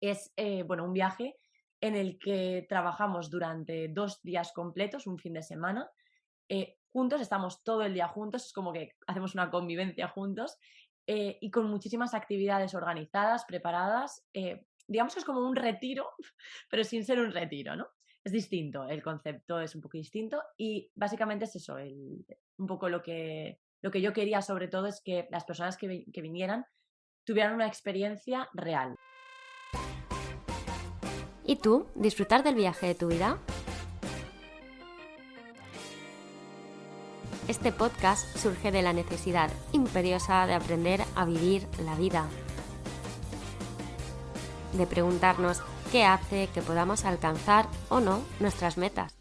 Es, bueno, un viaje en el que trabajamos durante 2 días completos, un fin de semana, juntos, estamos todo el día juntos, es como que hacemos una convivencia juntos, y con muchísimas actividades organizadas, preparadas. Digamos que es como un retiro, pero sin ser un retiro, ¿no? Es distinto, el concepto es un poco distinto y básicamente es eso, un poco lo que yo quería sobre todo es que las personas que vinieran tuvieran una experiencia real. ¿Y tú, disfrutar del viaje de tu vida? Este podcast surge de la necesidad imperiosa de aprender a vivir la vida, de preguntarnos qué hace que podamos alcanzar o no nuestras metas,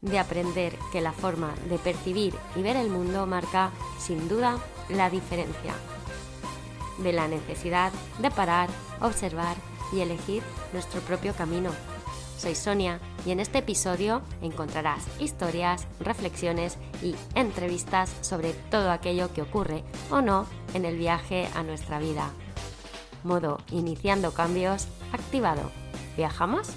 de aprender que la forma de percibir y ver el mundo marca, sin duda, la diferencia, de la necesidad de parar, observar y elegir nuestro propio camino. Soy Sonia y en este episodio encontrarás historias, reflexiones y entrevistas sobre todo aquello que ocurre o no en el viaje a nuestra vida. Modo iniciando cambios activado. ¿Viajamos?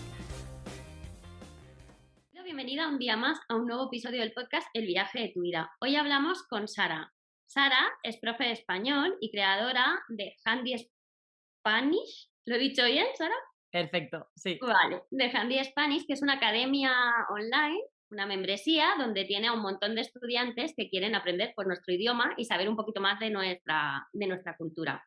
Bienvenida un día más a un nuevo episodio del podcast El viaje de tu vida. Hoy hablamos con Sara. Sara es profe de español y creadora de Handy Spanish. ¿Lo he dicho bien, Sara? Perfecto, sí. Vale, de Handy Spanish, que es una academia online, una membresía donde tiene a un montón de estudiantes que quieren aprender por nuestro idioma y saber un poquito más de nuestra cultura.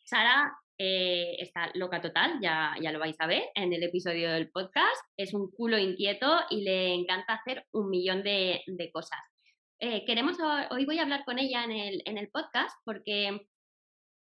Sara está loca total, ya lo vais a ver en el episodio del podcast. Es un culo inquieto y le encanta hacer un millón de cosas. Hoy voy a hablar con ella en el podcast porque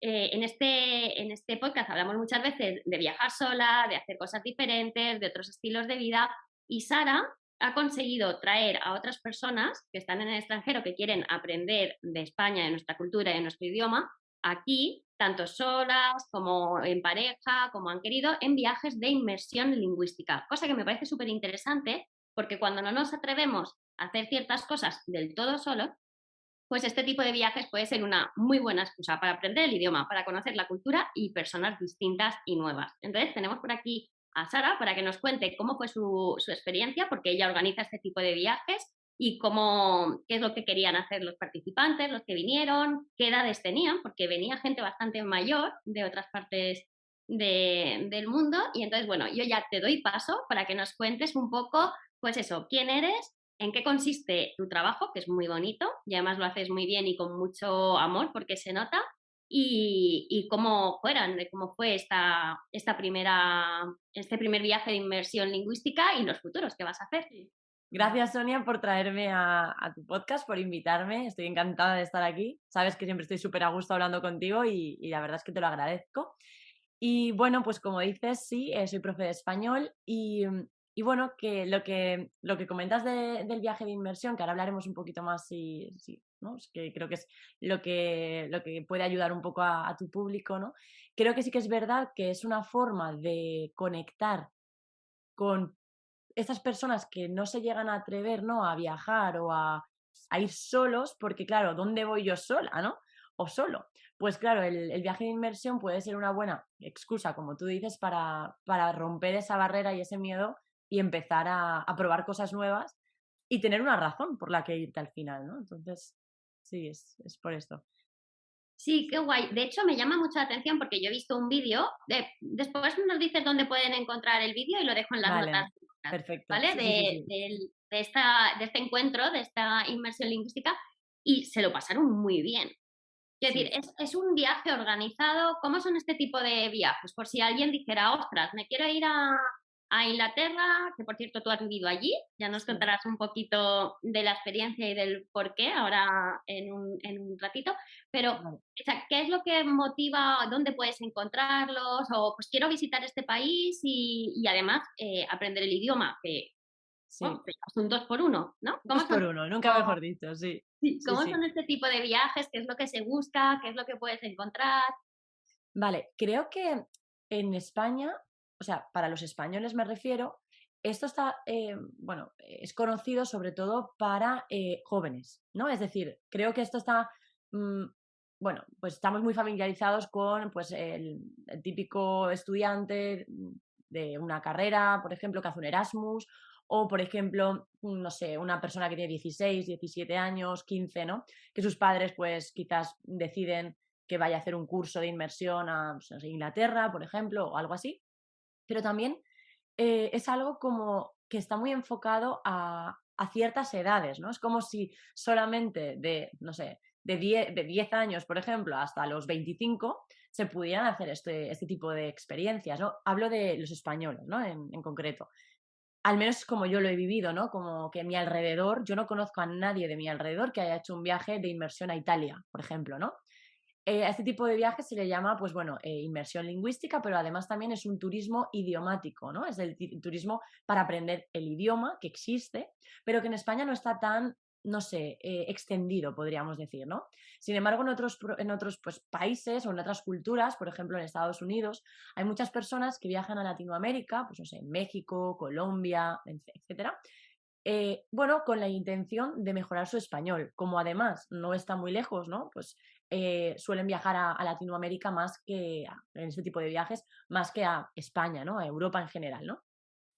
en este podcast hablamos muchas veces de viajar sola, de hacer cosas diferentes, de otros estilos de vida, y Sara ha conseguido traer a otras personas que están en el extranjero, que quieren aprender de España, de nuestra cultura y de nuestro idioma, aquí, tanto solas como en pareja, como han querido, en viajes de inmersión lingüística, cosa que me parece súper interesante, porque cuando no nos atrevemos a hacer ciertas cosas del todo solos, pues este tipo de viajes puede ser una muy buena excusa para aprender el idioma, para conocer la cultura y personas distintas y nuevas. Entonces tenemos por aquí a Sara para que nos cuente cómo fue su experiencia, porque ella organiza este tipo de viajes y qué es lo que querían hacer los participantes, los que vinieron, qué edades tenían, porque venía gente bastante mayor de otras partes del mundo. Y entonces, bueno, yo ya te doy paso para que nos cuentes un poco, pues eso, quién eres, en qué consiste tu trabajo, que es muy bonito y además lo haces muy bien y con mucho amor porque se nota, y cómo fue este primer viaje de inmersión lingüística y los futuros que vas a hacer. Gracias, Sonia, por traerme a tu podcast, por invitarme. Estoy encantada de estar aquí. Sabes que siempre estoy súper a gusto hablando contigo y la verdad es que te lo agradezco. Y bueno, pues como dices, sí, soy profe de español y bueno, que lo que comentas del viaje de inmersión, que ahora hablaremos un poquito más, sí, ¿no? Es que creo que es lo que puede ayudar un poco a tu público, ¿no? Creo que sí que es verdad que es una forma de conectar con estas personas que no se llegan a atrever, ¿no? A viajar o a ir solos, porque claro, ¿dónde voy yo sola, no? O solo. Pues claro, el viaje de inmersión puede ser una buena excusa, como tú dices, para romper esa barrera y ese miedo y empezar a probar cosas nuevas y tener una razón por la que irte al final, ¿no? Entonces, sí, es por esto. Sí, qué guay. De hecho, me llama mucho la atención porque yo he visto un vídeo. Después nos dices dónde pueden encontrar el vídeo y lo dejo en las notas Vale, del podcast, perfecto. ¿vale? Sí, sí, sí, sí. De este encuentro, de esta inmersión lingüística, y se lo pasaron muy bien. Quiero decir, Sí. es un viaje organizado. ¿Cómo son este tipo de viajes? Por si alguien dijera, ostras, me quiero ir a Inglaterra, que por cierto tú has vivido allí, ya nos Sí. contarás un poquito de la experiencia y del por qué ahora en un ratito, pero Vale. o sea, ¿qué es lo que motiva? ¿Dónde puedes encontrarlos? O pues quiero visitar este país y además aprender el idioma, que bueno, Sí. pues, son dos por uno, ¿no? ¿Cómo Dos son por uno, nunca mejor dicho, sí. Sí, Sí, ¿cómo sí. son este tipo de viajes? ¿Qué es lo que se busca? ¿Qué es lo que puedes encontrar? Vale, creo que en España, o sea, para los españoles me refiero, esto está, bueno, es conocido sobre todo para jóvenes, ¿no? Es decir, creo que esto está bueno, pues estamos muy familiarizados con pues, el típico estudiante de una carrera, por ejemplo, que hace un Erasmus, o por ejemplo, no sé, una persona que tiene 16, 17 años, 15, ¿no? Que sus padres pues quizás deciden que vaya a hacer un curso de inmersión a pues, no sé, Inglaterra, por ejemplo, o algo así. Pero también es algo como que está muy enfocado a ciertas edades, ¿no? Es como si solamente de, no sé, de 10 años, por ejemplo, hasta los 25 se pudieran hacer este tipo de experiencias, ¿no? Hablo de los españoles, ¿no? En concreto. Al menos como yo lo he vivido, ¿no? Como que a mi alrededor, yo no conozco a nadie de mi alrededor que haya hecho un viaje de inmersión a Italia, por ejemplo, ¿no? A este tipo de viajes se le llama, pues bueno, inmersión lingüística, pero además también es un turismo idiomático, ¿no? Es el turismo para aprender el idioma que existe, pero que en España no está tan, no sé, extendido, podríamos decir, ¿no? Sin embargo, en otros pues, países o en otras culturas, por ejemplo en Estados Unidos, hay muchas personas que viajan a Latinoamérica, pues no sé, en México, Colombia, etcétera, bueno, con la intención de mejorar su español. Como además no está muy lejos, ¿no? Pues suelen viajar a Latinoamérica más que en este tipo de viajes, más que a España, ¿no? A Europa en general, ¿no?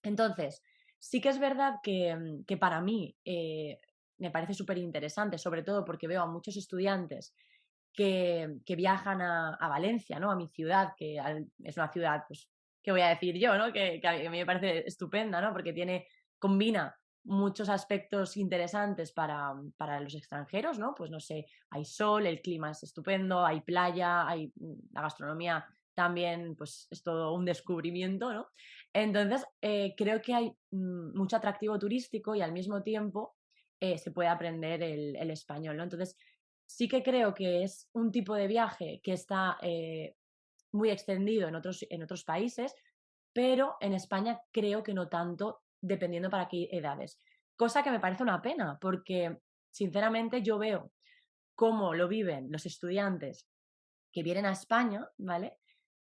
Entonces, sí que es verdad que para mí me parece súper interesante, sobre todo porque veo a muchos estudiantes que viajan a Valencia, ¿no? A mi ciudad, que es una ciudad, pues, ¿qué voy a decir yo, ¿no? Que a mí me parece estupenda, ¿no? Porque combina muchos aspectos interesantes para los extranjeros, ¿no? Pues no sé, hay sol, el clima es estupendo, hay playa, hay la gastronomía también, pues es todo un descubrimiento, ¿no? Entonces, creo que hay mucho atractivo turístico y al mismo tiempo se puede aprender el español, ¿no? Entonces, sí que creo que es un tipo de viaje que está muy extendido en otros países, pero en España creo que no tanto, dependiendo para qué edades. Cosa que me parece una pena, porque sinceramente yo veo cómo lo viven los estudiantes que vienen a España, ¿vale?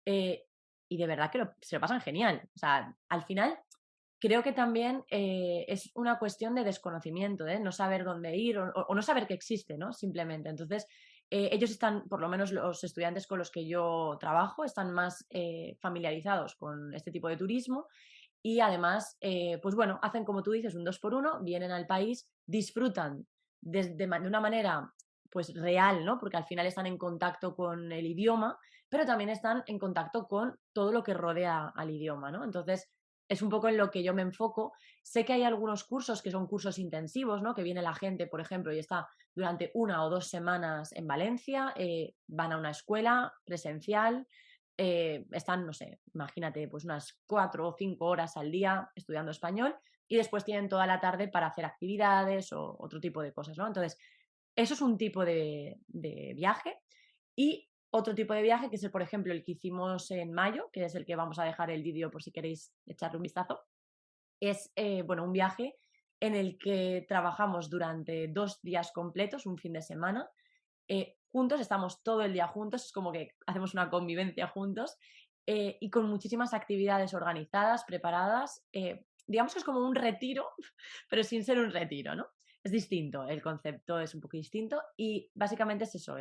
Eh, y de verdad que se lo pasan genial. O sea, al final creo que también es una cuestión de desconocimiento, ¿eh? No saber dónde ir o no saber que existe, ¿no? Simplemente. Entonces, ellos están, por lo menos los estudiantes con los que yo trabajo, están más familiarizados con este tipo de turismo y además, pues bueno, hacen como tú dices, un 2 por uno, vienen al país, disfrutan de una manera pues real, ¿no? Porque al final están en contacto con el idioma, pero también están en contacto con todo lo que rodea al idioma, ¿no? Entonces, es un poco en lo que yo me enfoco. Sé que hay algunos cursos que son cursos intensivos, ¿no? Que viene la gente, por ejemplo, y está durante 1 o 2 semanas en Valencia, van a una escuela presencial, están, no sé, imagínate, pues unas 4 o 5 horas al día estudiando español y después tienen toda la tarde para hacer actividades o otro tipo de cosas, ¿no? Entonces, eso es un tipo de viaje. Y otro tipo de viaje, que es, por ejemplo, el que hicimos en mayo, que es el que vamos a dejar el vídeo por si queréis echarle un vistazo, es, bueno, un viaje en el que trabajamos durante 2 días completos, un fin de semana, juntos, estamos todo el día juntos, es como que hacemos una convivencia juntos y con muchísimas actividades organizadas, preparadas. Digamos que es como un retiro, pero sin ser un retiro, ¿no? Es distinto, el concepto es un poco distinto y básicamente es eso,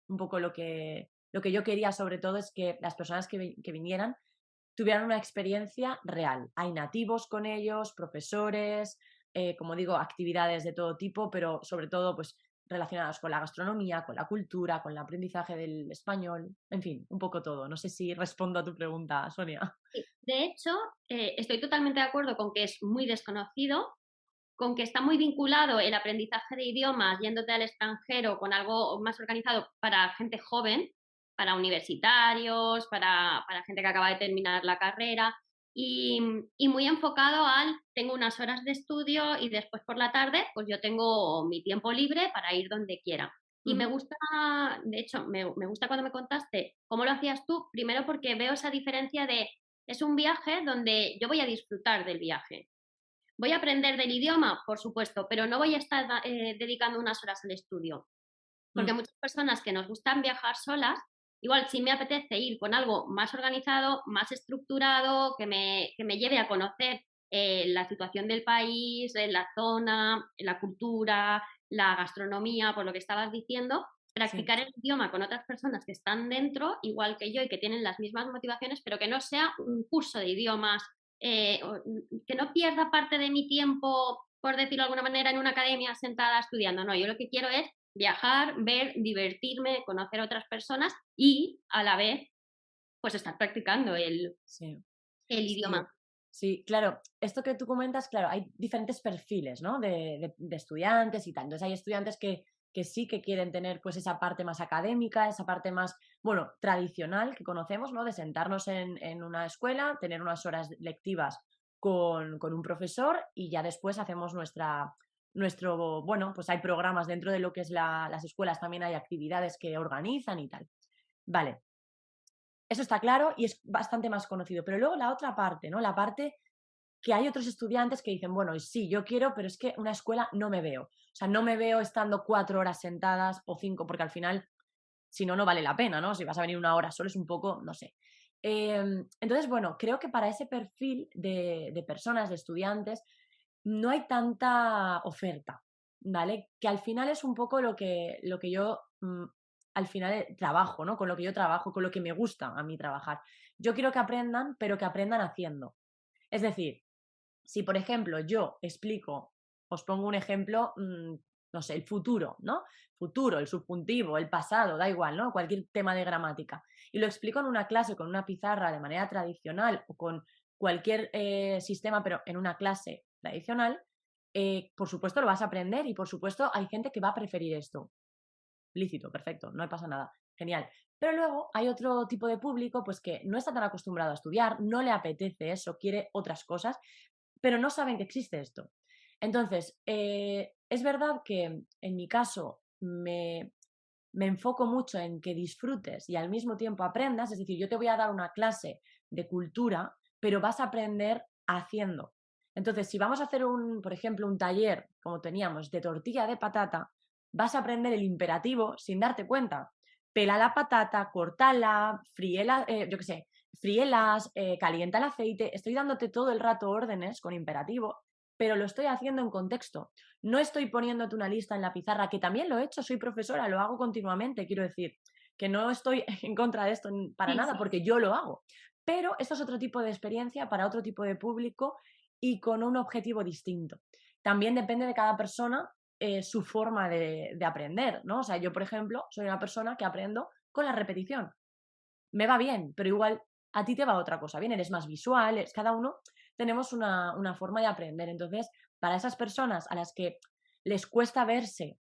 un poco lo que yo quería sobre todo es que las personas que vinieran tuvieran una experiencia real. Hay nativos con ellos, profesores, como digo, actividades de todo tipo, pero sobre todo pues relacionadas con la gastronomía, con la cultura, con el aprendizaje del español, en fin, un poco todo. No sé si respondo a tu pregunta, Sonia. Sí. De hecho, estoy totalmente de acuerdo con que es muy desconocido, con que está muy vinculado el aprendizaje de idiomas yéndote al extranjero con algo más organizado para gente joven, para universitarios, para gente que acaba de terminar la carrera y, y muy enfocado al tengo unas horas de estudio y después por la tarde pues yo tengo mi tiempo libre para ir donde quiera. Y me Ujú. gusta, de hecho, me gusta cuando me contaste cómo lo hacías tú, primero porque veo esa diferencia de es un viaje donde yo voy a disfrutar del viaje. ¿Voy a aprender del idioma? Por supuesto, pero no voy a estar dedicando unas horas al estudio. Porque Mm. muchas personas que nos gustan viajar solas, igual sí me apetece ir con algo más organizado, más estructurado, que me lleve a conocer la situación del país, la zona, la cultura, la gastronomía, por lo que estabas diciendo, Sí, practicar el idioma con otras personas que están dentro, igual que yo, y que tienen las mismas motivaciones, pero que no sea un curso de idiomas, que no pierda parte de mi tiempo, por decirlo de alguna manera, en una academia sentada estudiando. No, yo lo que quiero es viajar, ver, divertirme, conocer a otras personas y a la vez, pues estar practicando sí. el Sí, idioma. sí, claro, esto que tú comentas, claro, hay diferentes perfiles, ¿no? De estudiantes y tal. Entonces hay estudiantes que sí que quieren tener pues esa parte más académica, esa parte más, bueno, tradicional que conocemos, ¿no? De sentarnos en una escuela, tener unas horas lectivas con un profesor y ya después hacemos bueno, pues hay programas dentro de lo que es las escuelas, también hay actividades que organizan y tal. Vale, eso está claro y es bastante más conocido. Pero luego la otra parte, ¿no? La parte que hay otros estudiantes que dicen, bueno, y sí, yo quiero, pero es que una escuela no me veo. O sea, no me veo estando 4 horas sentadas o 5, porque al final, si no, no vale la pena, ¿no? Si vas a venir una hora solo es un poco, no sé. Entonces, bueno, creo que para ese perfil de personas, de estudiantes, no hay tanta oferta, ¿vale? Que al final es un poco lo que yo al final trabajo, ¿no? Con lo que yo trabajo, con lo que me gusta a mí trabajar. Yo quiero que aprendan, pero que aprendan haciendo. Es decir, si por ejemplo yo explico, os pongo un ejemplo, no sé, el futuro, ¿no? Futuro, el subjuntivo, el pasado, da igual, ¿no? Cualquier tema de gramática. Y lo explico en una clase con una pizarra de manera tradicional o con cualquier sistema, pero en una clase tradicional, por supuesto lo vas a aprender y por supuesto hay gente que va a preferir esto. Lícito, perfecto, no pasa nada, genial. Pero luego hay otro tipo de público pues que no está tan acostumbrado a estudiar, no le apetece eso, quiere otras cosas, pero no saben que existe esto. Entonces, es verdad que en mi caso me enfoco mucho en que disfrutes y al mismo tiempo aprendas, es decir, yo te voy a dar una clase de cultura, pero vas a aprender haciendo. Entonces, si vamos a hacer por ejemplo, un taller, como teníamos, de tortilla de patata, vas a aprender el imperativo sin darte cuenta. Pela la patata, cortala, fríela, yo qué sé, fríelas, calienta el aceite. Estoy dándote todo el rato órdenes con imperativo, pero lo estoy haciendo en contexto. No estoy poniéndote una lista en la pizarra, que también lo he hecho, soy profesora, lo hago continuamente, quiero decir, que no estoy en contra de esto para Sí, nada, sí. porque yo lo hago. Pero esto es otro tipo de experiencia para otro tipo de público y con un objetivo distinto. También depende de cada persona su forma de aprender, ¿no? O sea, yo, por ejemplo, soy una persona que aprendo con la repetición. Me va bien, pero igual a ti te va otra cosa bien, eres más visual, cada uno tenemos una forma de aprender. Entonces, para esas personas a las que les cuesta verse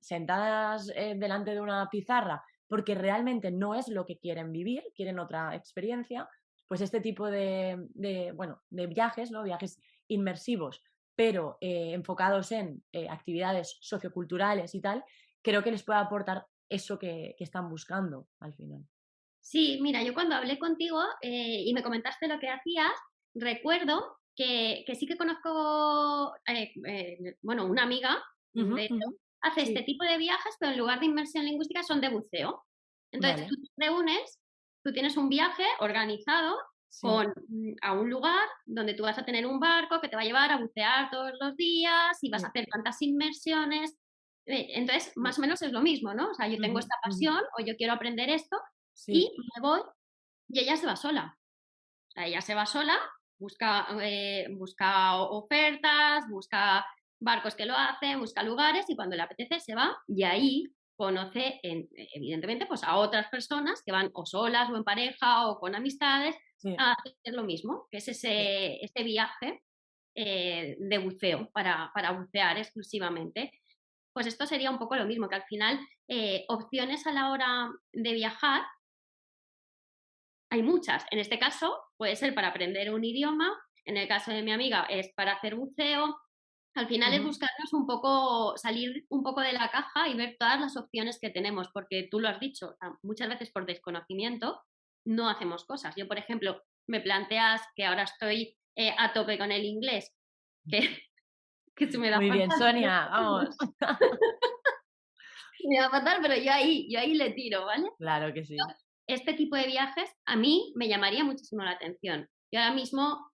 sentadas delante de una pizarra porque realmente no es lo que quieren vivir, quieren otra experiencia, pues este tipo bueno, de viajes, ¿no? Viajes inmersivos, pero enfocados en actividades socioculturales y tal, creo que les puede aportar eso que están buscando al final. Sí, mira, yo cuando hablé contigo y me comentaste lo que hacías, recuerdo que sí que conozco, bueno, una amiga, Ujú, de hecho, ujú. hace Sí, este tipo de viajes, pero en lugar de inmersión lingüística son de buceo. Entonces, vale, tú te reúnes, tú tienes un viaje organizado sí, a un lugar donde tú vas a tener un barco que te va a llevar a bucear todos los días y vas a sí, hacer tantas inmersiones. Entonces, sí, más o menos es lo mismo, ¿no? O sea, yo tengo ujú, esta ujú, pasión o yo quiero aprender esto sí, y me voy y ella se va sola. O sea, ella se va sola, busca ofertas, busca barcos que lo hacen, busca lugares y cuando le apetece se va y ahí conoce, evidentemente, pues a otras personas que van o solas o en pareja o con amistades sí, a hacer lo mismo, que es sí, ese viaje de buceo, para bucear exclusivamente. Pues esto sería un poco lo mismo, que al final opciones a la hora de viajar hay muchas. En este caso puede ser para aprender un idioma, en el caso de mi amiga es para hacer buceo. Al final es ujú, buscarnos un poco, salir un poco de la caja y ver todas las opciones que tenemos, porque tú lo has dicho, o sea, muchas veces por desconocimiento no hacemos cosas. Yo, por ejemplo, me planteas que ahora estoy a tope con el inglés, que, que se me da muy bien, fatal. Sonia, vamos. Me da fatal, pero yo ahí le tiro, ¿vale? Claro que sí. Este tipo de viajes a mí me llamaría muchísimo la atención. Yo ahora mismo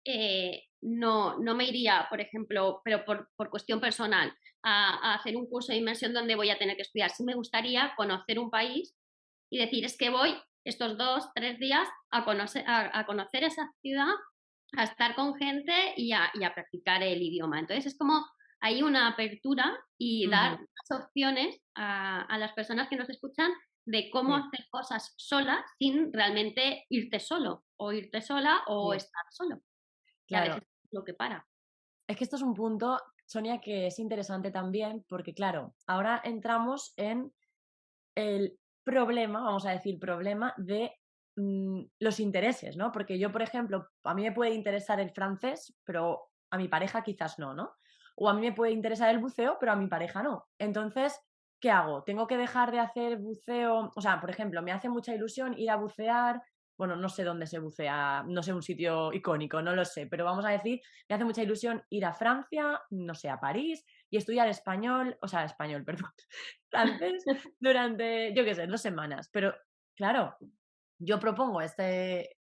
no me iría, por ejemplo, pero por cuestión personal, a hacer un curso de inmersión donde voy a tener que estudiar. Sí me gustaría conocer un país y decir, es que voy estos 2, 3 días a conocer esa ciudad, a estar con gente y a practicar el idioma. Entonces es como hay una apertura y dar Ujú, más opciones a las personas que nos escuchan de cómo sí, hacer cosas sola sin realmente irte solo o irte sola o sí, estar solo, que a claro. veces es lo que para. Es que esto es un punto, Sonia, que es interesante también, porque claro, ahora entramos en el problema, vamos a decir problema, de los intereses, ¿no? Porque yo, por ejemplo, a mí me puede interesar el francés, pero a mi pareja quizás no, ¿no? O a mí me puede interesar el buceo, pero a mi pareja no. Entonces, ¿qué hago? ¿Tengo que dejar de hacer buceo? O sea, por ejemplo, me hace mucha ilusión ir a bucear. Bueno, no sé dónde se bucea, no sé un sitio icónico, no lo sé, pero vamos a decir, me hace mucha ilusión ir a Francia, no sé, a París y estudiar español, o sea, español, perdón, francés durante, yo qué sé, 2 semanas. Pero claro, yo propongo este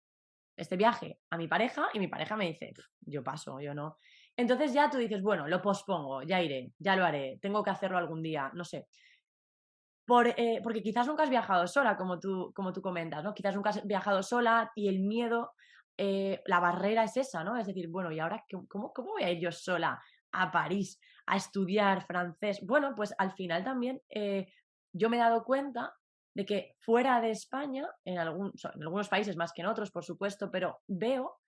viaje a mi pareja y mi pareja me dice: "Pf, yo paso, yo no". Entonces ya tú dices, bueno, lo pospongo, ya iré, ya lo haré, tengo que hacerlo algún día, no sé. Porque quizás nunca has viajado sola, como tú comentas, ¿no? Quizás nunca has viajado sola y el miedo, la barrera es esa, ¿no? Es decir, bueno, ¿y ahora cómo voy a ir yo sola a París a estudiar francés? Bueno, pues al final también yo me he dado cuenta de que fuera de España, en algunos países más que en otros, por supuesto, pero veo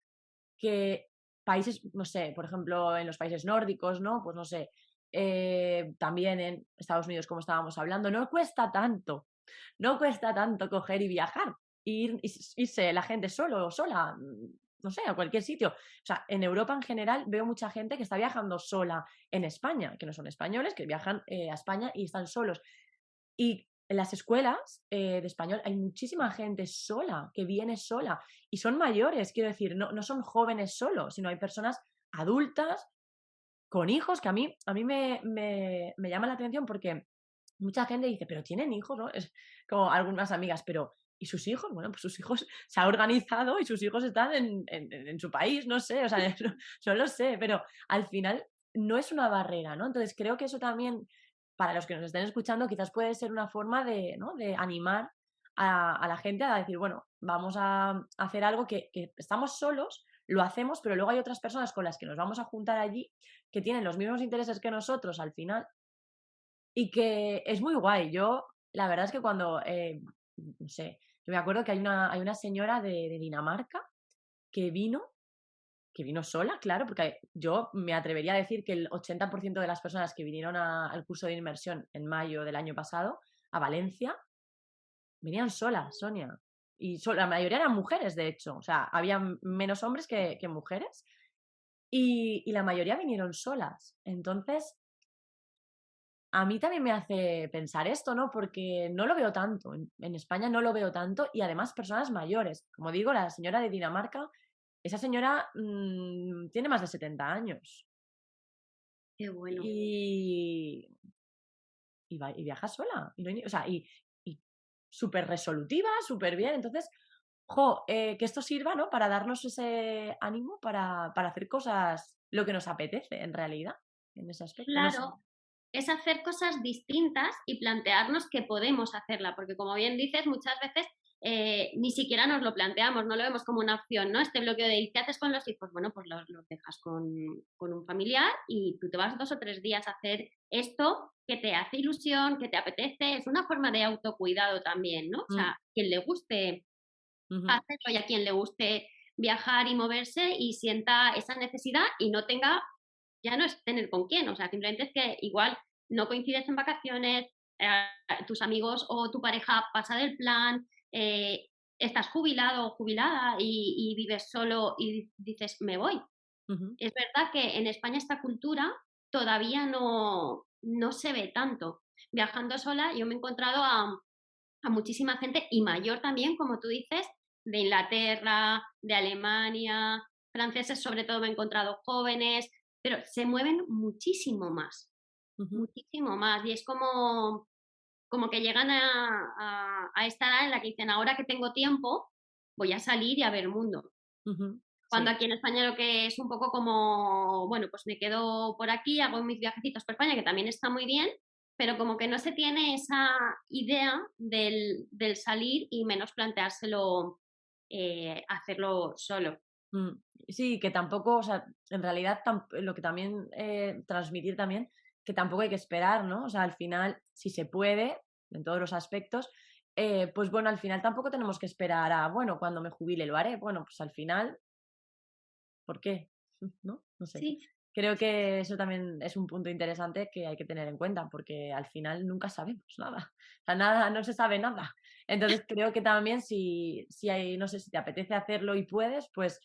que países, no sé, por ejemplo, en los países nórdicos, ¿no? Pues no sé, también en Estados Unidos, como estábamos hablando, no cuesta tanto coger y viajar, irse la gente solo o sola, no sé, a cualquier sitio. O sea, en Europa en general veo mucha gente que está viajando sola en España, que no son españoles, que viajan a España y están solos. Y en las escuelas de español hay muchísima gente sola, que viene sola, y son mayores, quiero decir, no son jóvenes solo, sino hay personas adultas con hijos que a mí me llama la atención porque mucha gente dice, pero tienen hijos, ¿no? Es como algunas amigas, pero ¿y sus hijos? Bueno, pues sus hijos se ha organizado y sus hijos están en su país, no sé, o sea, no lo sé, pero al final no es una barrera, ¿no? Entonces creo que eso también, para los que nos estén escuchando, quizás puede ser una forma de, ¿no? De animar a la gente a decir, bueno, vamos a hacer algo que estamos solos, lo hacemos, pero luego hay otras personas con las que nos vamos a juntar allí que tienen los mismos intereses que nosotros al final y que es muy guay. Yo, la verdad es que cuando, no sé, yo me acuerdo que hay una señora de Dinamarca que vino sola, claro, porque yo me atrevería a decir que el 80% de las personas que vinieron al curso de inmersión en mayo del año pasado a Valencia venían solas, Sonia. Y la mayoría eran mujeres, de hecho. O sea, había menos hombres que mujeres y la mayoría vinieron solas. Entonces, a mí también me hace pensar esto, ¿no? Porque no lo veo tanto, en España no lo veo tanto y además personas mayores. Como digo, la señora de Dinamarca, esa señora tiene más de 70 años Qué bueno. y, y viaja sola. O sea, y súper resolutiva, súper bien. Entonces, que esto sirva, ¿no? Para darnos ese ánimo para hacer cosas, lo que nos apetece en realidad, en ese aspecto. No sé. Claro, es hacer cosas distintas y plantearnos que podemos hacerla, porque como bien dices, muchas veces ni siquiera nos lo planteamos, no lo vemos como una opción, ¿no? Este bloqueo de ¿qué haces con los hijos? Bueno, pues los dejas con un familiar y tú te vas 2 o 3 días a hacer esto que te hace ilusión, que te apetece, es una forma de autocuidado también, ¿no? O Mm, sea, quien le guste ujú, hacerlo y a quien le guste viajar y moverse y sienta esa necesidad y no tenga, ya no es tener con quién, o sea, simplemente es que igual no coincides en vacaciones, tus amigos o tu pareja pasa del plan, estás jubilado o jubilada y vives solo y dices, me voy. ujú. Es verdad que en España esta cultura todavía no se ve tanto. Viajando sola, yo me he encontrado a muchísima gente y mayor también, como tú dices, de Inglaterra, de Alemania, franceses sobre todo me he encontrado jóvenes, pero se mueven Ujú, muchísimo más. Y es como que llegan a esta edad en la que dicen, ahora que tengo tiempo, voy a salir y a ver el mundo. ujú. Cuando Sí. aquí en España lo que es un poco como, bueno, pues me quedo por aquí, hago mis viajecitos por España, que también está muy bien, pero como que no se tiene esa idea del salir y menos planteárselo, hacerlo solo. Mm, sí, que tampoco, o sea, en realidad lo que también transmitir también, que tampoco hay que esperar, ¿no? O sea, al final, si se puede, en todos los aspectos, pues bueno, al final tampoco tenemos que esperar a, bueno, cuando me jubile lo haré. Bueno, pues al final, ¿por qué? ¿No? No sé. Sí, Creo que eso también es un punto interesante que hay que tener en cuenta, porque al final nunca sabemos nada. O sea, nada, no se sabe nada. Entonces creo que también si hay, no sé, si te apetece hacerlo y puedes, pues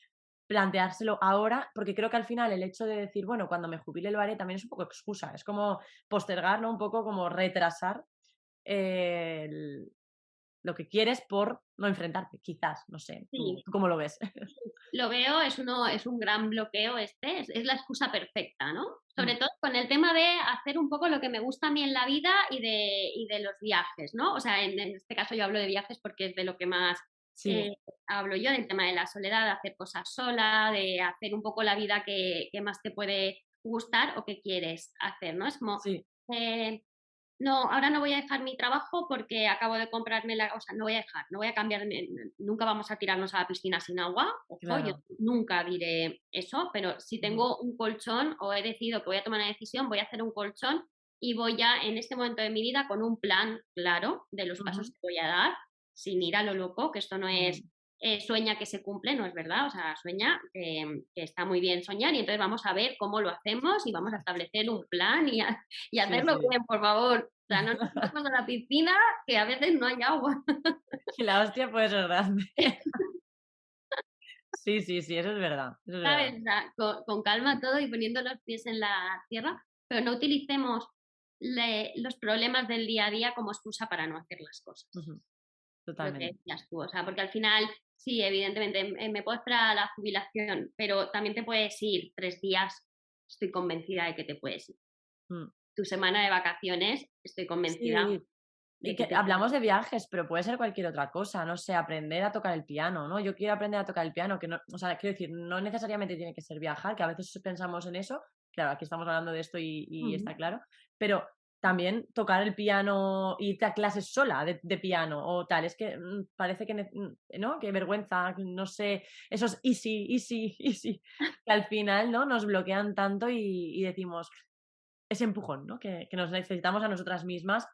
planteárselo ahora, porque creo que al final el hecho de decir, bueno, cuando me jubile lo haré, también es un poco excusa. Es como postergar, ¿no? Un poco como retrasar el- lo que quieres por no enfrentarte, quizás, no sé. ¿Tú, sí. tú cómo lo ves? Lo veo, es un gran bloqueo este, es la excusa perfecta, ¿no? Sobre Mm, todo con el tema de hacer un poco lo que me gusta a mí en la vida y de los viajes, ¿no? O sea, en este caso yo hablo de viajes porque es de lo que más sí, eh, hablo yo, del tema de la soledad, de hacer cosas sola, de hacer un poco la vida que más te puede gustar o que quieres hacer, ¿no? Es como, sí, eh, no, ahora no voy a dejar mi trabajo porque acabo de comprarme la, o sea, no voy a dejar, no voy a cambiar, nunca vamos a tirarnos a la piscina sin agua, ojo, yo claro. nunca diré eso, pero si Ujú, tengo un colchón o he decidido que voy a tomar una decisión, voy a hacer un colchón y voy ya en este momento de mi vida con un plan claro de los pasos ujú, que voy a dar, sin ir a lo loco, que esto no es mm. sueña que se cumple, no es verdad, o sea, sueña que está muy bien soñar y entonces vamos a ver cómo lo hacemos y vamos a establecer un plan y Sí, hacerlo sí. bien, por favor. O sea, no nos metemos a la piscina, que a veces no hay agua. Y la hostia puede ser grande. Sí, sí, sí, eso es verdad, eso es verdad. ¿Sabes? O sea, con calma todo y poniendo los pies en la tierra, pero no utilicemos los problemas del día a día como excusa para no hacer las cosas. Ujú, Lo que totalmente. decías tú, o sea, porque al final, sí, evidentemente, me puedo esperar a la jubilación, pero también te puedes ir 3 días, estoy convencida de que te puedes ir. Mm. Tu semana de vacaciones, estoy convencida Sí, y de que que te puedes hablamos de viajes, pero puede ser cualquier otra cosa, no sé, aprender a tocar el piano, ¿no? Yo quiero aprender a tocar el piano, que no, o sea, quiero decir, no necesariamente tiene que ser viajar, que a veces pensamos en eso, claro, aquí estamos hablando de esto y ir. está claro, pero también tocar el piano, irte a clases sola de piano o tal, es que parece que, ¿no? Qué vergüenza, no sé, esos easy, easy, easy, que al final, ¿no? Nos bloquean tanto y decimos, ese empujón, ¿no? Que nos necesitamos a nosotras mismas.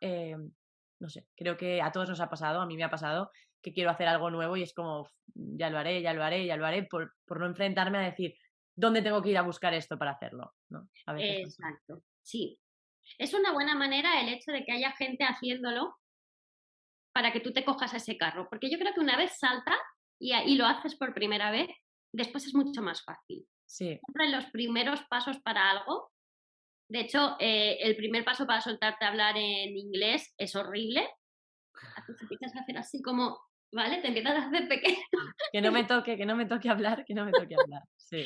No sé, creo que a todos nos ha pasado, a mí me ha pasado, que quiero hacer algo nuevo y es como, ya lo haré, ya lo haré, ya lo haré, por no enfrentarme a decir, ¿dónde tengo que ir a buscar esto para hacerlo? ¿No? A veces pasa. Exacto, sí. Es una buena manera el hecho de que haya gente haciéndolo para que tú te cojas a ese carro, porque yo creo que una vez salta y lo haces por primera vez, después es mucho más fácil. Sí, Siempre los primeros pasos para algo, de hecho, el primer paso para soltarte a hablar en inglés es horrible. Haces, empiezas a hacer así como, ¿vale? Te empiezas a hacer pequeño. sí. Que no me toque hablar, que no me toque hablar. Sí.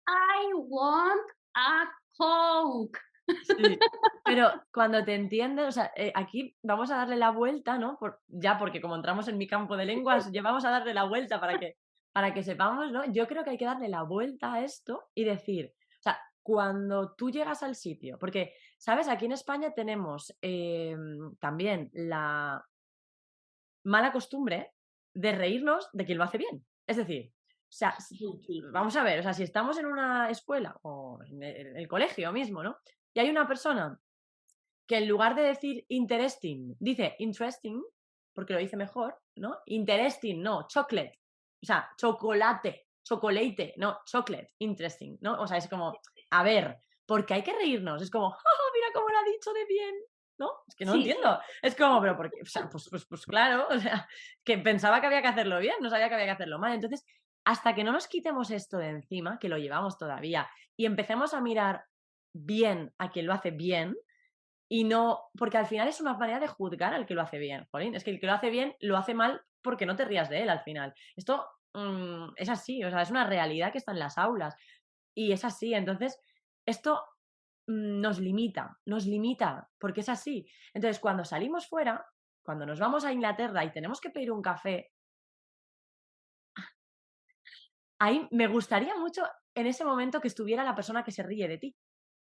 I want a Coke. Sí, pero cuando te entiendes, o sea, aquí vamos a darle la vuelta, ¿no? Ya porque como entramos en mi campo de lenguas, ya vamos a darle la vuelta para que sepamos, ¿no? Yo creo que hay que darle la vuelta a esto y decir, o sea, cuando tú llegas al sitio, porque, ¿sabes? Aquí en España tenemos también la mala costumbre de reírnos de quien lo hace bien. Es decir, o sea, Sí, vamos a ver, o sea, si estamos en una escuela o en el colegio mismo, ¿no? Y hay una persona que en lugar de decir interesting, dice interesting, porque lo dice mejor, ¿no? Interesting, no, chocolate. O sea, chocolate, chocolate, no, chocolate, interesting, ¿no? O sea, es como, a ver, porque hay que reírnos. Es como, ¡oh, mira cómo lo ha dicho de bien! ¿No? Es que no sí, entiendo. Es como, pero porque, o sea, pues claro, o sea, que pensaba que había que hacerlo bien, no sabía que había que hacerlo mal. Entonces, hasta que no nos quitemos esto de encima, que lo llevamos todavía, y empecemos a mirar bien a quien lo hace bien, y no, porque al final es una manera de juzgar al que lo hace bien, jolín, es que el que lo hace bien lo hace mal porque no te rías de él al final. Esto es así, o sea, es una realidad que está en las aulas y es así. Entonces, esto nos limita, porque es así. Entonces, cuando salimos fuera, cuando nos vamos a Inglaterra y tenemos que pedir un café, ahí me gustaría mucho en ese momento que estuviera la persona que se ríe de ti.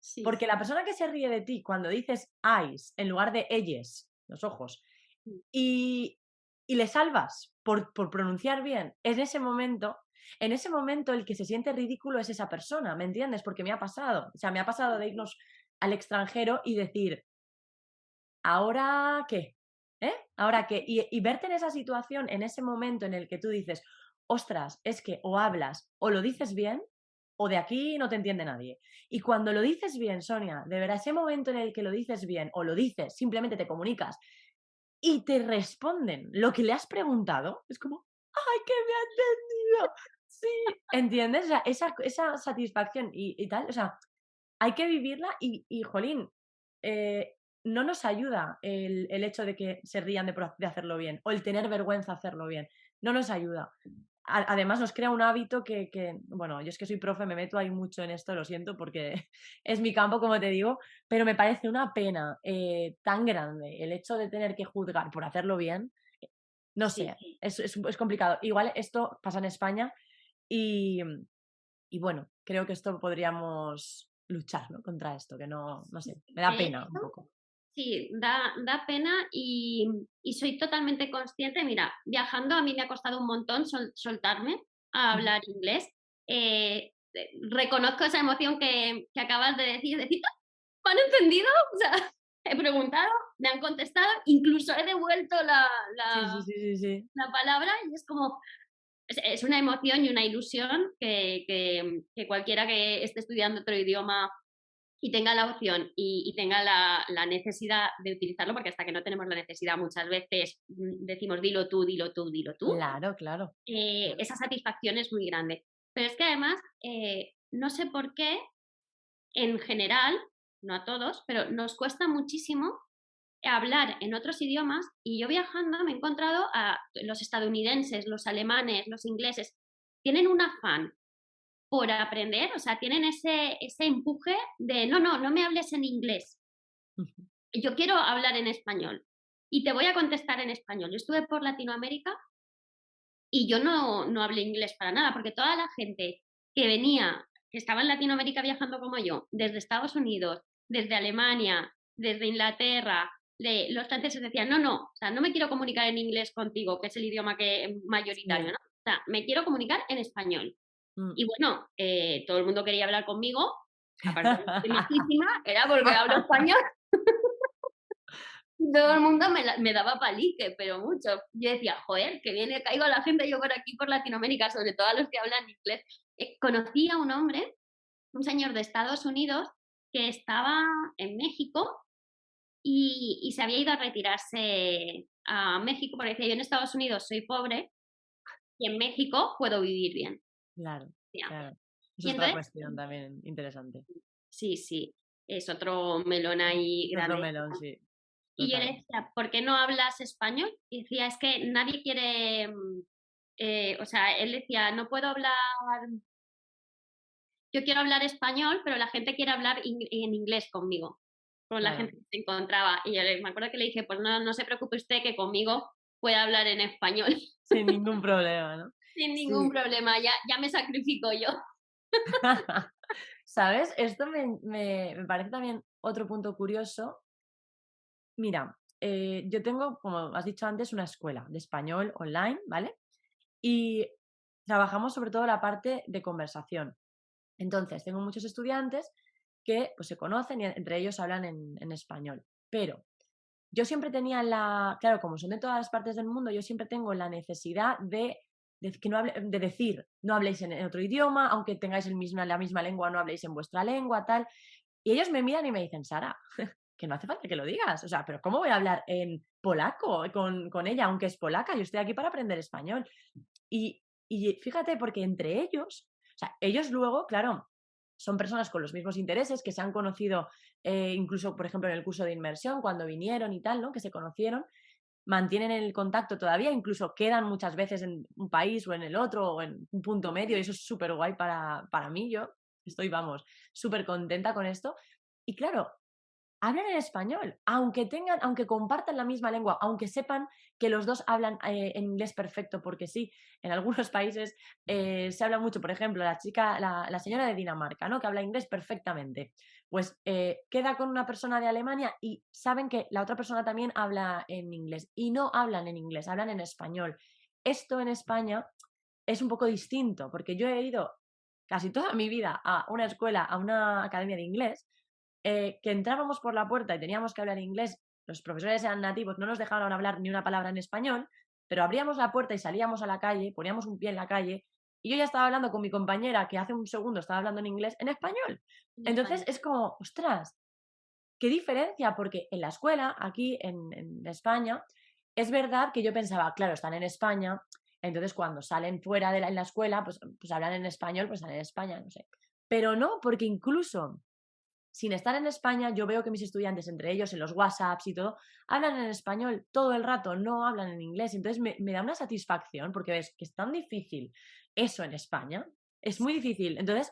Sí, Porque la persona que se ríe de ti cuando dices eyes en lugar de elles, los ojos, sí, y, y le salvas por pronunciar bien, en ese momento el que se siente ridículo es esa persona, ¿me entiendes? Porque me ha pasado, o sea, me ha pasado de irnos al extranjero y decir, ¿ahora qué? ¿Eh? ¿Ahora qué? Y verte en esa situación, en ese momento en el que tú dices, ostras, es que o hablas o lo dices bien o de aquí no te entiende nadie. Y cuando lo dices bien, Sonia, de verdad, ese momento en el que lo dices bien o lo dices, simplemente te comunicas y te responden lo que le has preguntado, es como, ¡ay, que me ha entendido! Sí, ¿entiendes? O sea, esa satisfacción y tal, o sea, hay que vivirla y jolín, eh, no nos ayuda el hecho de que se rían de hacerlo bien o el tener vergüenza hacerlo bien. No nos ayuda. Además, nos crea un hábito bueno, yo es que soy profe, me meto ahí mucho en esto, lo siento, porque es mi campo, como te digo, pero me parece una pena tan grande el hecho de tener que juzgar por hacerlo bien. No sí. sé, es complicado. Igual esto pasa en España y, y bueno, creo que esto podríamos luchar, ¿no? Contra esto, que no, no sé, me da De pena un hecho, poco. sí, da pena y soy totalmente consciente. Mira, viajando a mí me ha costado un montón soltarme a Ujú. hablar inglés. Reconozco esa emoción que acabas de decir, "Ah, ¿me han entendido?". O sea, he preguntado, me han contestado, incluso he devuelto Sí, sí, sí, sí, sí. la palabra y es como, es una emoción y una ilusión que cualquiera que esté estudiando otro idioma y tenga la opción y tenga la necesidad de utilizarlo, porque hasta que no tenemos la necesidad muchas veces decimos dilo tú, dilo tú, dilo tú, Claro, claro. Claro. esa satisfacción es muy grande. Pero es que además, no sé por qué, en general, no a todos, pero nos cuesta muchísimo hablar en otros idiomas y yo viajando me he encontrado a los estadounidenses, los alemanes, los ingleses, tienen un afán por aprender, o sea, tienen ese empuje de no, no, no me hables en inglés, Ujú. yo quiero hablar en español y te voy a contestar en español. Yo estuve por Latinoamérica y yo no hablé inglés para nada, porque toda la gente que venía, que estaba en Latinoamérica viajando como yo, desde Estados Unidos, desde Alemania, desde Inglaterra, los franceses decían, no, no, o sea, no me quiero comunicar en inglés contigo, que es el idioma que mayoritario, Sí. ¿no? O sea, me quiero comunicar en español. Mm. Y bueno, todo el mundo quería hablar conmigo, aparte de que majísima, era porque hablo español. Todo el mundo me daba palique, pero mucho. Yo decía, joder, que viene, caigo a la gente yo por aquí, por Latinoamérica, sobre todo a los que hablan inglés. Conocí a un hombre, un señor de Estados Unidos, que estaba en México y se había ido a retirarse a México porque decía, yo en Estados Unidos soy pobre y en México puedo vivir bien. Claro, Decía. claro. Eso Y es otra entonces, cuestión también interesante. sí, sí, es otro melón ahí Otro grande. melón, sí, Y yo le total. decía, ¿por qué no hablas español? Y decía, es que nadie quiere, o sea, él decía, no puedo hablar, yo quiero hablar español, pero la gente quiere hablar en inglés conmigo, con la Claro, gente que se encontraba. Y yo me acuerdo que le dije, pues no, no se preocupe usted que conmigo puede hablar en español sin ningún problema, ¿no? sin ningún Sí. problema, ya me sacrifico yo. ¿Sabes? Esto me parece también otro punto curioso. Mira, yo tengo, como has dicho antes, una escuela de español online, ¿vale? Y trabajamos sobre todo la parte de conversación. Entonces, tengo muchos estudiantes que pues, se conocen y entre ellos hablan en español. Pero yo siempre tenía claro, como son de todas las partes del mundo, yo siempre tengo la necesidad que no de decir, no habléis en otro idioma, aunque tengáis la misma lengua, no habléis en vuestra lengua, tal. Y ellos me miran y me dicen, Sara, que no hace falta que lo digas. O sea, pero ¿cómo voy a hablar en polaco con ella, aunque es polaca? Yo estoy aquí para aprender español. Y fíjate, porque entre ellos, o sea, ellos luego, claro, son personas con los mismos intereses, que se han conocido incluso, por ejemplo, en el curso de inmersión, cuando vinieron y tal, ¿no? Que se conocieron, mantienen el contacto todavía, incluso quedan muchas veces en un país o en el otro o en un punto medio, y eso es súper guay para mí, yo estoy, vamos, súper contenta con esto. Y claro, hablan en español, aunque compartan la misma lengua, aunque sepan que los dos hablan en inglés perfecto, porque sí, en algunos países se habla mucho, por ejemplo, la señora de Dinamarca, ¿no? Que habla inglés perfectamente. Pues queda con una persona de Alemania y saben que la otra persona también habla en inglés y no hablan en inglés, hablan en español. Esto en España es un poco distinto, porque yo he ido casi toda mi vida a una escuela, a una academia de inglés, que entrábamos por la puerta y teníamos que hablar inglés, los profesores eran nativos, no nos dejaban hablar ni una palabra en español, pero abríamos la puerta y salíamos a la calle, poníamos un pie en la calle y yo ya estaba hablando con mi compañera que hace un segundo estaba hablando en inglés, en español. en Entonces España. es como, ostras, qué diferencia, porque en la escuela, aquí en España, es verdad que yo pensaba, claro, están en España, entonces cuando salen fuera en la escuela, pues hablan en español, pues están en España, no sé. Pero no, porque incluso sin estar en España, yo veo que mis estudiantes, entre ellos en los WhatsApps y todo, hablan en español todo el rato, no hablan en inglés. Entonces me da una satisfacción porque ves que es tan difícil eso en España, es muy difícil. Entonces,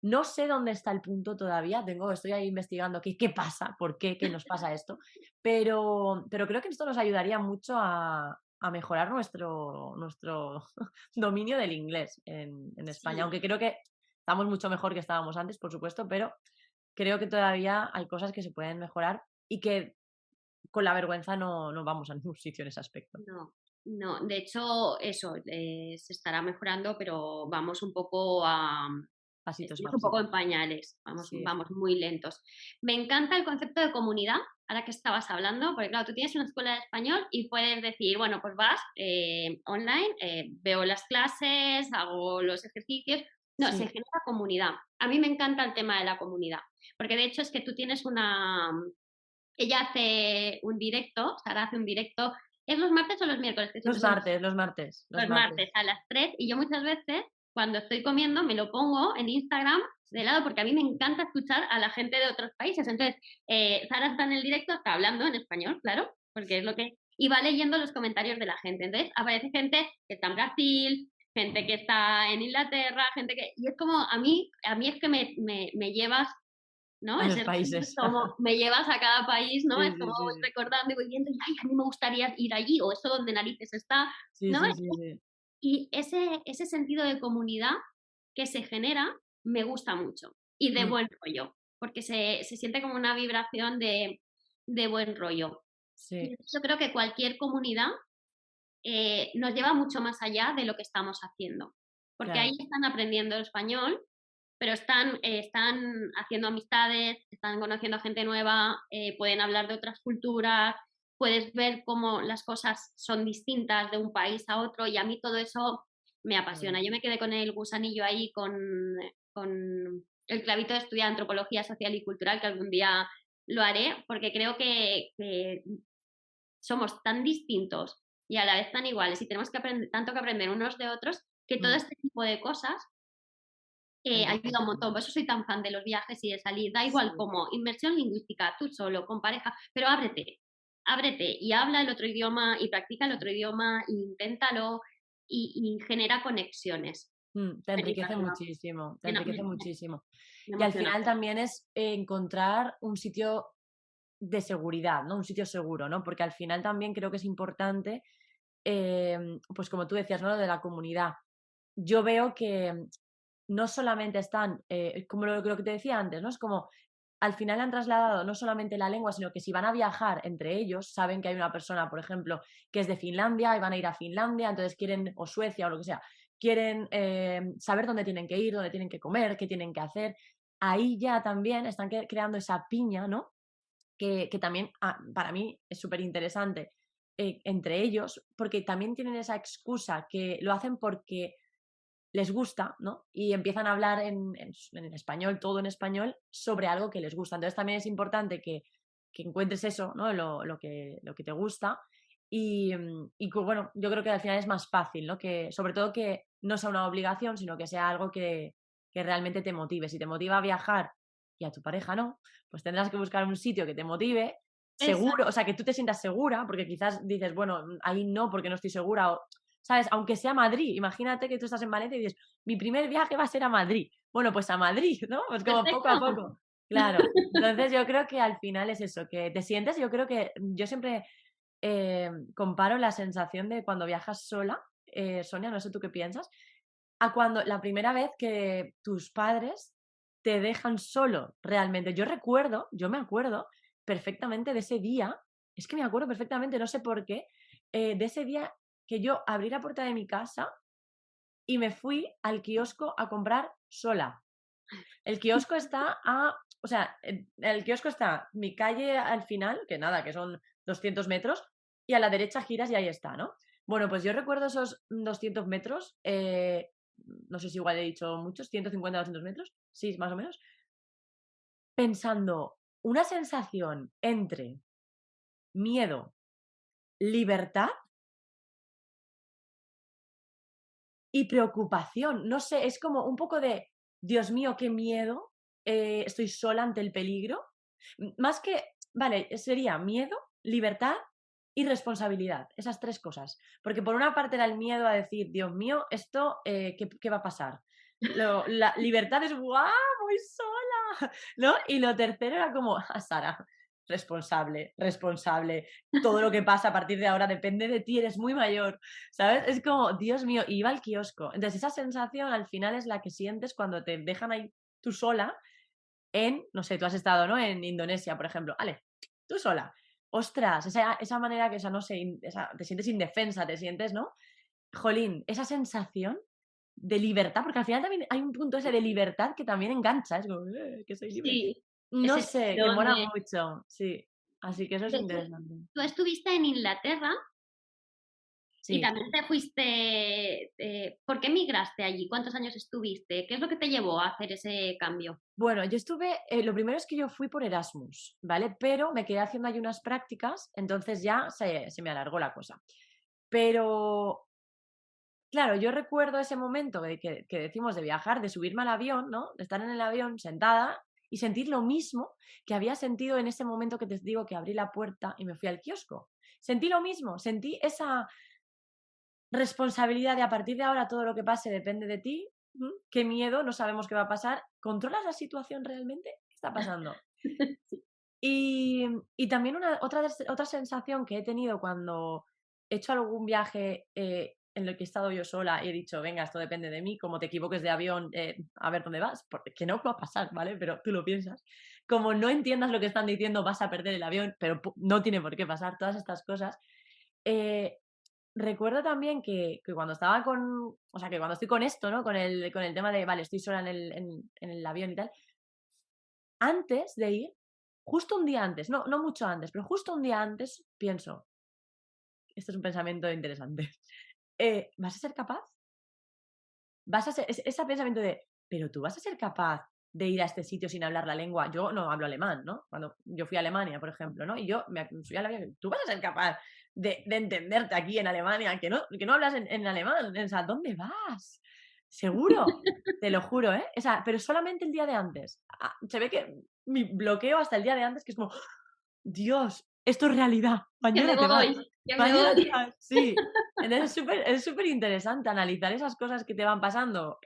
no sé dónde está el punto todavía, estoy ahí investigando qué pasa, por qué nos pasa esto, pero creo que esto nos ayudaría mucho a mejorar nuestro dominio del inglés en España, Sí, aunque creo que estamos mucho mejor que estábamos antes, por supuesto, pero creo que todavía hay cosas que se pueden mejorar y que con la vergüenza no vamos a ningún sitio en ese aspecto. no, no. De hecho, eso se estará mejorando, pero vamos un poco a, Pasitos a estamos un poco pasitos. en pañales, vamos, Sí, vamos sí. muy lentos. Me encanta el concepto de comunidad, ahora que estabas hablando, porque claro, tú tienes una escuela de español y puedes decir, bueno, pues vas online, veo las clases, hago los ejercicios. No, se Sí, genera comunidad. A mí me encanta el tema de la comunidad, porque de hecho es que tú tienes una... Ella hace un directo, Sara hace un directo, ¿es los martes o los miércoles? Que siempre los se me martes, los martes, los los martes martes. a las 3 y yo muchas veces cuando estoy comiendo me lo pongo en Instagram de lado porque a mí me encanta escuchar a la gente de otros países. Entonces, Sara está en el directo, está hablando en español, claro, porque es lo que... Y va leyendo los comentarios de la gente. Entonces, aparece gente que está en Brasil, gente que está en Inglaterra, gente que... Y es como, a mí es que me llevas, ¿no? A los Ese países. es como me llevas a cada país, ¿no? Sí, Es como sí, sí, voy sí. recordando y voy viendo, y ay, a mí me gustaría ir allí, o eso donde narices está, Sí, ¿no? sí, sí, sí. Y ese sentido de comunidad que se genera me gusta mucho y de Mm, buen rollo, porque se siente como una vibración de buen rollo. Y sí, yo creo que cualquier comunidad nos lleva mucho más allá de lo que estamos haciendo, porque ahí claro. están aprendiendo español, pero están haciendo amistades, están conociendo a gente nueva, pueden hablar de otras culturas, puedes ver cómo las cosas son distintas de un país a otro y a mí todo eso me Qué apasiona. Yo bonito. me quedé con el gusanillo ahí, con el clavito de estudiar antropología social y cultural, que algún día lo haré, porque creo que somos tan distintos y a la vez tan iguales y tenemos que aprender, tanto que aprender unos de otros, que todo Mm, este tipo de cosas ayuda un enriquece. montón. Por eso soy tan fan de los viajes y de salir. Da igual Sí. como inmersión lingüística, tú solo, con pareja, pero ábrete y habla el otro idioma y practica el otro idioma e inténtalo y genera conexiones. Te Me enriquece encanta, muchísimo, te me, enriquece me- muchísimo. me Y al emociona. final también es encontrar un sitio de seguridad, ¿no? Un sitio seguro, ¿no? Porque al final también creo que es importante, pues como tú decías, ¿no? Lo de la comunidad. Yo veo que no solamente están, como lo que te decía antes, ¿no? Es como, al final han trasladado no solamente la lengua, sino que si van a viajar entre ellos, saben que hay una persona, por ejemplo, que es de Finlandia y van a ir a Finlandia, entonces quieren, o Suecia o lo que sea, quieren saber dónde tienen que ir, dónde tienen que comer, qué tienen que hacer. Ahí ya también están creando esa piña, ¿no? Que también para mí es súper interesante entre ellos, porque también tienen esa excusa que lo hacen porque les gusta, ¿no? Y empiezan a hablar en español, todo en español, sobre algo que les gusta. Entonces también es importante que encuentres eso, ¿no? Lo que te gusta. Bueno, yo creo que al final es más fácil, ¿no? Que, sobre todo que no sea una obligación, sino que sea algo que realmente te motive. Si te motiva a viajar y a tu pareja no, pues tendrás que buscar un sitio que te motive, seguro, o sea, que tú te sientas segura, porque quizás dices, bueno, ahí no, porque no estoy segura, o, ¿sabes? Aunque sea Madrid, imagínate que tú estás en Valencia y dices, mi primer viaje va a ser a Madrid. Bueno, pues a Madrid, ¿no? Pues como poco Perfecto. a poco. claro. Entonces yo creo que al final es eso, que te sientes, yo creo que yo siempre comparo la sensación de cuando viajas sola, Sonia, no sé tú qué piensas, a cuando la primera vez que tus padres te dejan solo realmente. Yo me acuerdo perfectamente de ese día, es que me acuerdo perfectamente, no sé por qué, de ese día que yo abrí la puerta de mi casa y me fui al kiosco a comprar sola. El kiosco está o sea, el kiosco está mi calle al final, que nada, que son 200 metros, y a la derecha giras y ahí está, ¿no? Bueno, pues yo recuerdo esos 200 metros, no sé si igual he dicho muchos, 150, 200 metros, sí, más o menos, pensando una sensación entre miedo, libertad y preocupación. No sé, es como un poco de, Dios mío, qué miedo, estoy sola ante el peligro. Más que, vale, sería miedo, libertad y responsabilidad, esas tres cosas. Porque por una parte era el miedo a decir, Dios mío, esto, ¿qué va a pasar? La libertad es, ¡guau! Voy sola, ¿no? Y lo tercero era como, Sara, responsable, responsable. Todo lo que pasa a partir de ahora depende de ti, eres muy mayor. ¿Sabes? Es como, Dios mío, y iba al kiosco. Entonces, esa sensación al final es la que sientes cuando te dejan ahí tú sola no sé, tú has estado, ¿no? En Indonesia, por ejemplo. Vale, tú sola. Ostras, esa manera que, o sea, no sé, te sientes indefensa, te sientes, ¿no? Jolín, esa sensación de libertad, porque al final también hay un punto ese de libertad que también engancha, es como, que soy libre. Sí, No ese sé, que estirón mola de... mucho, sí. Así que eso es de hecho, interesante. tú estuviste en Inglaterra y Sí. también te fuiste... ¿por qué migraste allí? ¿Cuántos años estuviste? ¿Qué es lo que te llevó a hacer ese cambio? Bueno, yo estuve, lo primero es que yo fui por Erasmus, ¿vale? Pero me quedé haciendo ahí unas prácticas, entonces ya se me alargó la cosa. Pero, claro, yo recuerdo ese momento que decimos de viajar, de subirme al avión, ¿no? De estar en el avión sentada y sentir lo mismo que había sentido en ese momento que te digo que abrí la puerta y me fui al kiosco. Sentí lo mismo, sentí esa responsabilidad de a partir de ahora todo lo que pase depende de ti. Qué miedo, no sabemos qué va a pasar. ¿Controlas la situación realmente? ¿Qué está pasando? Sí. Y también otra sensación que he tenido cuando he hecho algún viaje en el que he estado yo sola y he dicho, venga, esto depende de mí, como te equivoques de avión, a ver dónde vas, porque que no va a pasar, ¿vale? Pero tú lo piensas. Como no entiendas lo que están diciendo, vas a perder el avión, pero no tiene por qué pasar, todas estas cosas. Eh, Recuerdo también que cuando estaba o sea, que cuando estoy con esto, ¿no? Con el tema de, vale, estoy sola en el avión y tal, antes de ir, justo un día antes, no mucho antes, pero justo un día antes pienso, esto es un pensamiento interesante, ¿vas a ser capaz? ¿Vas a ser ese pensamiento de, pero tú vas a ser capaz de ir a este sitio sin hablar la lengua? Yo no hablo alemán, ¿no? Cuando yo fui a Alemania, por ejemplo, ¿no? Y yo me subí al avión, ¿tú vas a ser capaz de entenderte aquí en Alemania, que no hablas en alemán? O sea, ¿dónde vas? ¿Seguro? Te lo juro, ¿eh? O sea, pero solamente el día de antes. Se ve que mi bloqueo hasta el día de antes, que es como, Dios, esto es realidad, Que me mañana te vas, voy, que me mañana te voy. vas, sí. Entonces es súper interesante analizar esas cosas que te van pasando,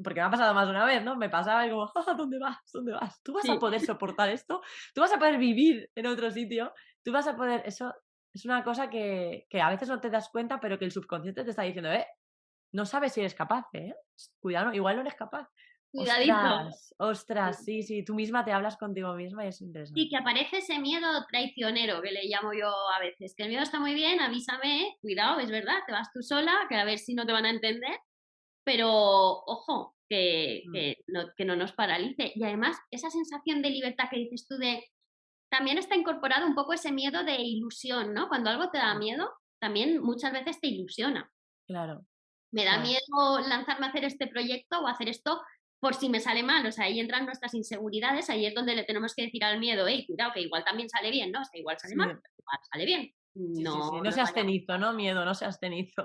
porque me ha pasado más de una vez, ¿no? Me pasaba y como, ¿dónde vas? ¿Dónde vas? ¿Tú vas a Sí. poder soportar esto? ¿Tú vas a poder vivir en otro sitio? ¿Tú vas a poder...? Eso es una cosa que a veces no te das cuenta, pero que el subconsciente te está diciendo, no sabes si eres capaz, ¿eh? Cuidado, igual no eres capaz. Cuidadito. Ostras, ostras, sí, sí, tú misma te hablas contigo misma y es Sí, interesante. que aparece ese miedo traicionero que le llamo yo a veces, que el miedo está muy bien, avísame, cuidado, es verdad, te vas tú sola, que a ver si no te van a entender, pero ojo, Mm, que no nos paralice. Y además, esa sensación de libertad que dices tú de... También está incorporado un poco ese miedo de ilusión, ¿no? Cuando algo te da mm, miedo, también muchas veces te ilusiona. claro, Me da claro. miedo lanzarme a hacer este proyecto o hacer esto por si me sale mal. O sea, ahí entran nuestras inseguridades, ahí es donde le tenemos que decir al miedo, hey, cuidado, que igual también sale bien, ¿no? O sea, igual sale mal, Sí, pero igual sale bien. sí, sí, No sí. No nos seas vayamos, cenizo, ¿no? Miedo, no seas cenizo.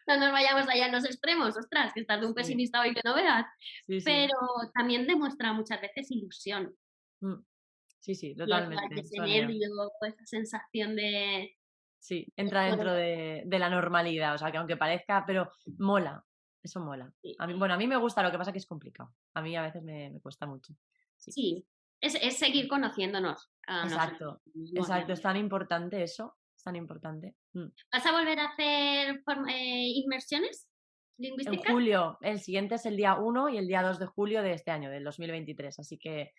no nos vayamos allá en los extremos, ostras, que estás de un Sí, pesimista hoy que no veas. sí, sí. Pero también demuestra muchas veces ilusión. Mm, sí, sí, Y igual totalmente, ese Sonia. nervio, esa sensación de... Sí, entra bueno, dentro de la normalidad, o sea, que aunque parezca, pero mola. Eso mola. Sí. A mí me gusta, lo que pasa que es complicado. A mí a veces me cuesta mucho. Sí. Sí, es seguir conociéndonos a nosotros Exacto, mismos. exacto. Es tan importante eso. Es tan importante. ¿Vas a volver a hacer inmersiones En lingüísticas? julio, el siguiente es el día 1 y el día 2 de julio de este año, del 2023. Así que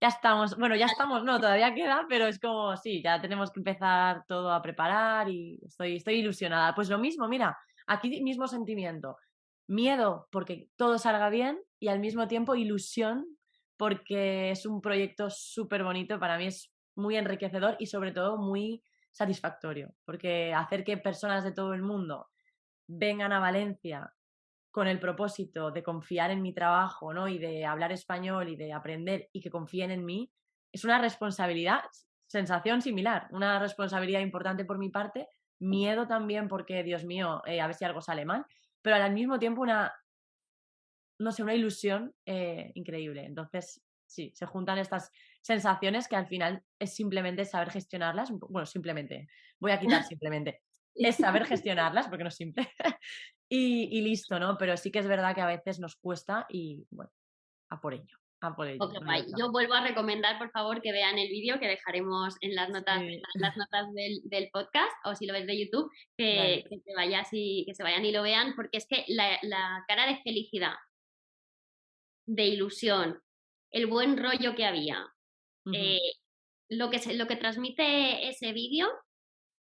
ya estamos, bueno, ya estamos, no, todavía queda, pero es como, sí, ya tenemos que empezar todo a preparar y estoy ilusionada. Pues lo mismo, mira, aquí mismo sentimiento. Miedo porque todo salga bien y al mismo tiempo ilusión porque es un proyecto súper bonito. Para mí es muy enriquecedor y sobre todo muy satisfactorio, porque hacer que personas de todo el mundo vengan a Valencia con el propósito de confiar en mi trabajo, ¿no? Y de hablar español y de aprender y que confíen en mí, es una responsabilidad, sensación similar, una responsabilidad importante por mi parte, miedo también porque, Dios mío, a ver si algo sale mal, pero al mismo tiempo no sé, una ilusión increíble. Entonces, sí, se juntan estas sensaciones que al final es simplemente saber gestionarlas. Bueno, simplemente, voy a quitar simplemente. Es saber gestionarlas, porque no es simple. y listo, ¿no? Pero sí que es verdad que a veces nos cuesta y, bueno, a por ello, a por ello. Ok, No hay guay. otra. Yo vuelvo a recomendar, por favor, que vean el vídeo que dejaremos en las notas, Sí, las notas del podcast, o si lo ves de YouTube, vale. que te vayas y que se vayan y lo vean, porque es que la cara de felicidad, de ilusión, el buen rollo que había, Ujú, eh, lo que transmite ese vídeo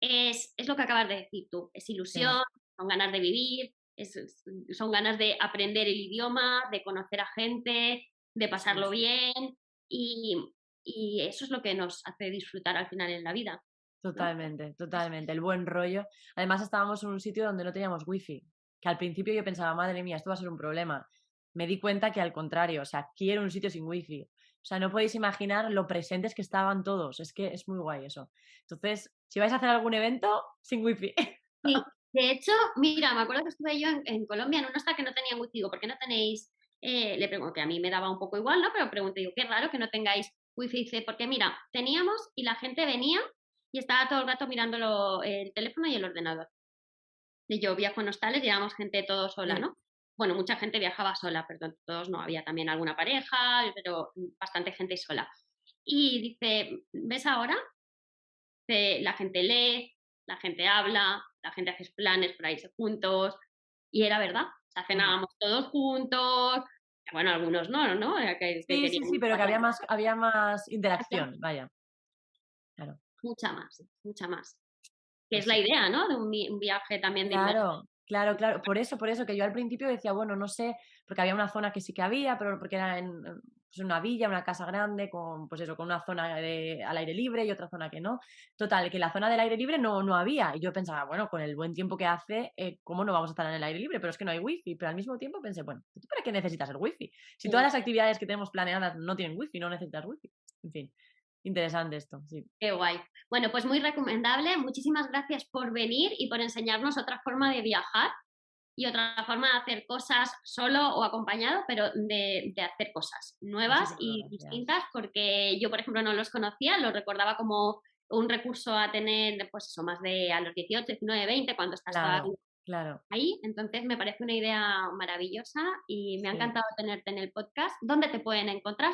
es lo que acabas de decir tú, es sí, ilusión, son ganas de vivir, son ganas de aprender el idioma, de conocer a gente, de sí, pasarlo sí. bien y, y eso es lo que nos hace disfrutar al final en la vida, ¿no? Totalmente, totalmente. El buen rollo. Además, estábamos en un sitio donde no teníamos wifi, que al principio yo pensaba, madre mía, esto va a ser un problema. Me di cuenta que al contrario, o sea, quiero un sitio sin wifi. O sea, no podéis imaginar lo presentes que estaban todos. Es que es muy guay eso. Entonces, si vais a hacer algún evento, sin wifi. Sí, de hecho, mira, me acuerdo que estuve yo en Colombia en un hostal que no tenía wifi, digo, ¿por qué no tenéis? Le pregunto, que a mí me daba un poco igual, ¿no? Pero pregunté, digo, qué raro que no tengáis wifi, dice, porque mira, teníamos y la gente venía y estaba todo el rato mirándolo el teléfono y el ordenador. Y yo viajo en hostales y éramos gente todo sola, Sí, ¿no? Bueno, mucha gente viajaba sola, perdón, todos no, había también alguna pareja, pero bastante gente sola. Y dice, ¿ves ahora? La gente lee, la gente habla, la gente hace planes para irse juntos, y era verdad, o sea, ujú. cenábamos todos juntos, bueno, algunos no, ¿no? Que Sí, querían sí, sí, pero que había más interacción, vaya. Claro, mucha más, que es pues la sí. idea, ¿no? De un viaje también de inmersión. Claro, claro, claro. Por eso que yo al principio decía, bueno, no sé, porque había una zona que sí que había, pero porque era en pues una villa, una casa grande, con, pues eso, con una zona al aire libre y otra zona que no. Total, que la zona del aire libre no había. Y yo pensaba, bueno, con el buen tiempo que hace, ¿cómo no vamos a estar en el aire libre? Pero es que no hay wifi. Pero al mismo tiempo pensé, bueno, ¿tú para qué necesitas el wifi? Si todas Sí, las actividades que tenemos planeadas no tienen wifi, no necesitas wifi. En fin, interesante esto, sí. qué guay. Bueno, pues muy recomendable. Muchísimas gracias por venir y por enseñarnos otra forma de viajar y otra forma de hacer cosas solo o acompañado, pero de hacer cosas nuevas Muchísimas y gracias. distintas, porque yo, por ejemplo, no los conocía, los recordaba como un recurso a tener, pues eso, más de a los 18, 19, 20, cuando estás todavía Claro, claro, ahí. Entonces, me parece una idea maravillosa y me ha sí. encantado tenerte en el podcast. ¿Dónde te pueden encontrar?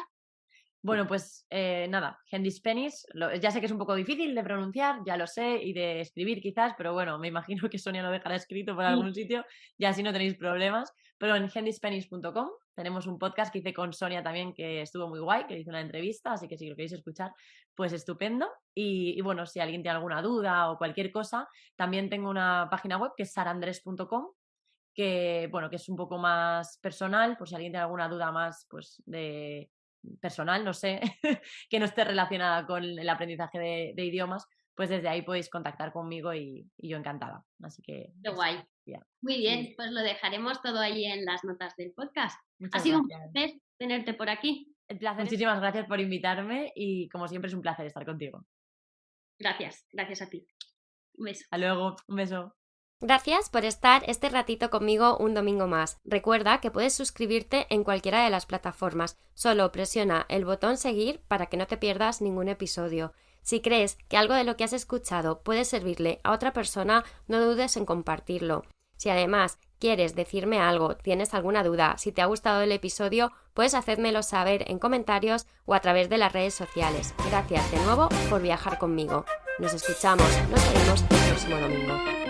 Bueno, pues nada, Hendy Spanish, ya sé que es un poco difícil de pronunciar, ya lo sé, y de escribir quizás, pero bueno, me imagino que Sonia lo dejará escrito por Sí, algún sitio y así no tenéis problemas. Pero en hendyspanish.com tenemos un podcast que hice con Sonia también que estuvo muy guay, que hice una entrevista, así que si lo queréis escuchar, pues estupendo. Y bueno, si alguien tiene alguna duda o cualquier cosa, también tengo una página web que es sarandres.com que bueno, que es un poco más personal, por si alguien tiene alguna duda más, pues de personal, no sé, que no esté relacionada con el aprendizaje de idiomas, pues desde ahí podéis contactar conmigo y yo encantada. Así que qué eso, guay. ya. Muy Sí, bien, pues lo dejaremos todo ahí en las notas del podcast. Ha muchas sido un gracias. placer tenerte por aquí. El placer Muchísimas gracias por invitarme y como siempre es un placer estar contigo. Gracias, gracias a ti. Un beso. Hasta luego, un beso. Gracias por estar este ratito conmigo un domingo más. Recuerda que puedes suscribirte en cualquiera de las plataformas. Solo presiona el botón seguir para que no te pierdas ningún episodio. Si crees que algo de lo que has escuchado puede servirle a otra persona, no dudes en compartirlo. Si además quieres decirme algo, tienes alguna duda, si te ha gustado el episodio, puedes hacérmelo saber en comentarios o a través de las redes sociales. Gracias de nuevo por viajar conmigo. Nos escuchamos, nos vemos el próximo domingo.